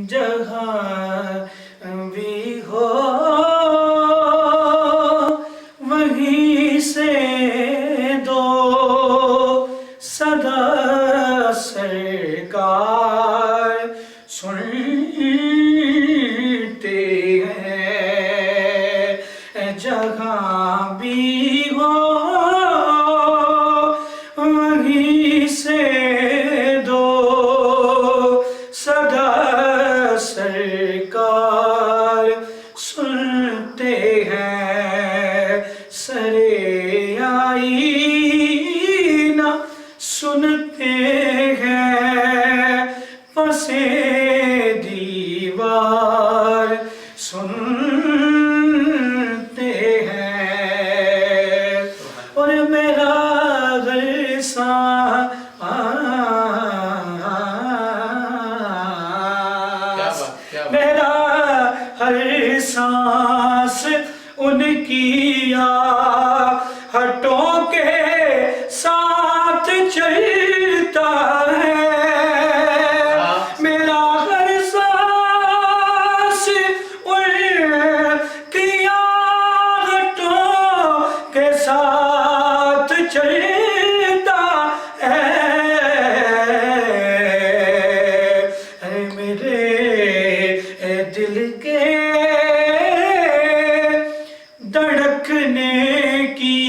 जहाँ भी हो वहीं से दो सदा सरकार सुनते हैं। जहाँ भी हो वहीं से दो सदा सरकार सुनते हैं। सरे आईना सुनते हैं, पसे दीवार सुनते हैं। और मेरा घर मेरा हर सांस उनकी हटों के साथ चलता है। मेरा हर सांस उनकी हटों के साथ चलता है। मेरे दिल के धड़कने की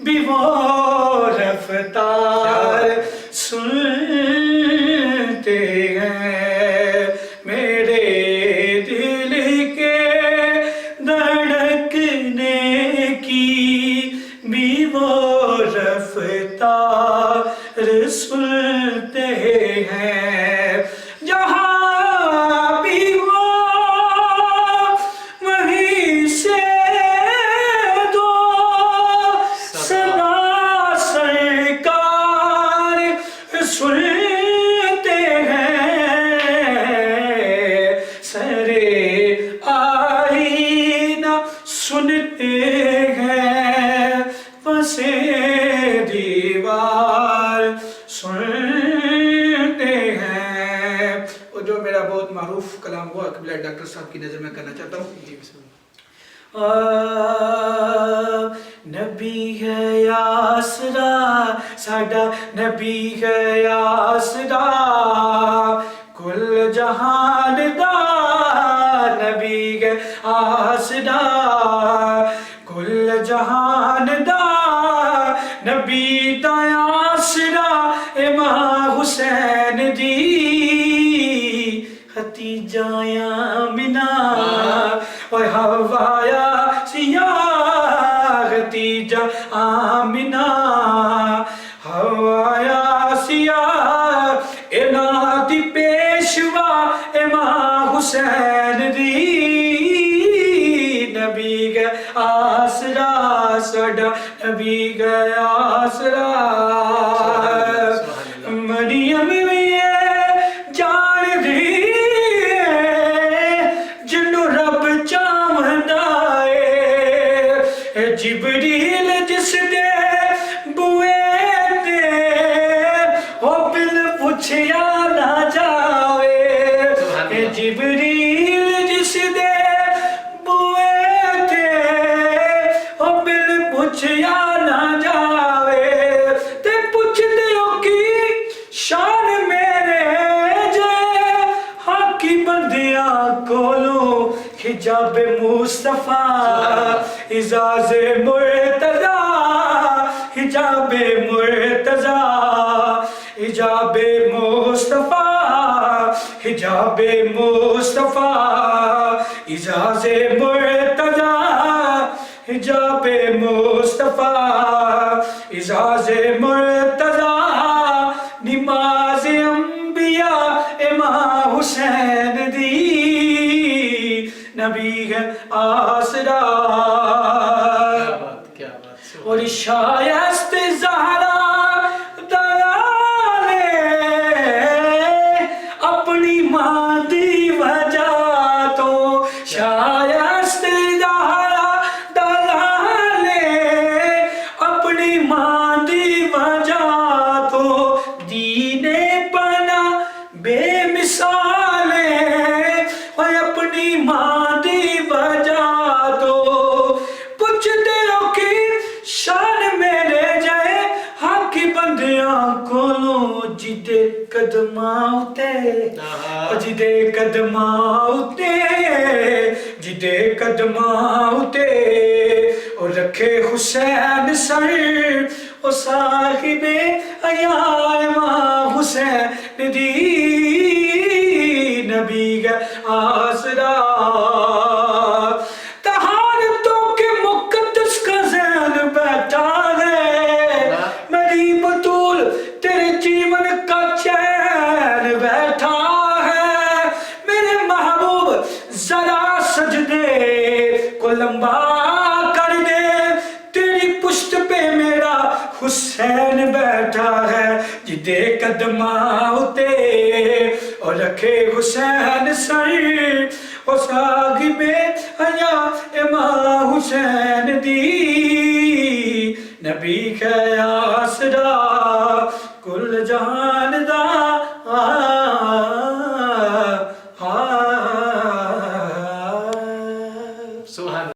भी वो रफ्तार सुनते हैं। मेरे दिल के धड़कने की भी वो रफ्तार सुनते हैं। जहाँ भी हो वहीं से दो सदा सरकार सुनते हैं। सरे आईना सुनते हैं, पसे दीवार सुनते हैं। और जो मेरा बहुत मारूफ कलाम हुआ कबीला डॉक्टर साहब की नज़र में करना चाहता हूँ। नबी है आसरा साडा, नबी है आसरा कुल जहान दा। नबी है आसरा कुल जहान दा। नबी दा आसरा इमाम हुसैन दी खतीजा आमिना और हवाया सिया। खतीजा आमिना हवाया सिया इना दी पेशवा इमाम हुसैन दी। नबी के आसरा साडा, नबी के आसरा। मरियम भी जान दी जिन्नू रब चाहंदा है। जिबरील जिस दे बुए ते ओ बिल पुछया ना जावे। जिबरील जिस दे बुए ते ओ बिल पुछया ना जावे। ते पुछदे हो की शान मेरे जे हाकी बंदिया कोलो हिजाब मुस्तफा इजाज़ मुर्तज़ा। हिजाब मुर्तज़ा हिजाब मुस्तफा हिजाब मुस्तफा इजाज़ मुर्तज़ा। हिजाब मुस्तफा इजाज़ मुर्तज़ा। नमाज अंबिया इमाम हुसैन दी। नबी है आसरा और शायस्त ज़हरा दलाले अपनी मां दी वजह तो। शायस्त ज़हरा दलाले अपनी मां दी वजह तो। दीने बना बेमिसाल मिसाले ओए अपनी मां दी बजा दो पुछदे हो कि शान मेरे जाए हाकी बंदियां कोलों जिदे कदमां उते जिदे कदमां उते जिदे कदमां उते ओ रखे हुसैन सर ओ साहिबे अयार मां हुसैन दी नबी का आसरा तहारतों के मुकद्दस का ज़ैन बैठा है मेरी बतूल तेरे जीवन का चैन बैठा है मेरे महबूब जरा सजदे को लंबा कर दे तेरी पुश्त पे मेरा हुसैन बैठा है जिदे कदमां उते और रखे हुसैन सर ओ साहिबे हया इमाम हुसैन दी नबी का आसरा कुल जहां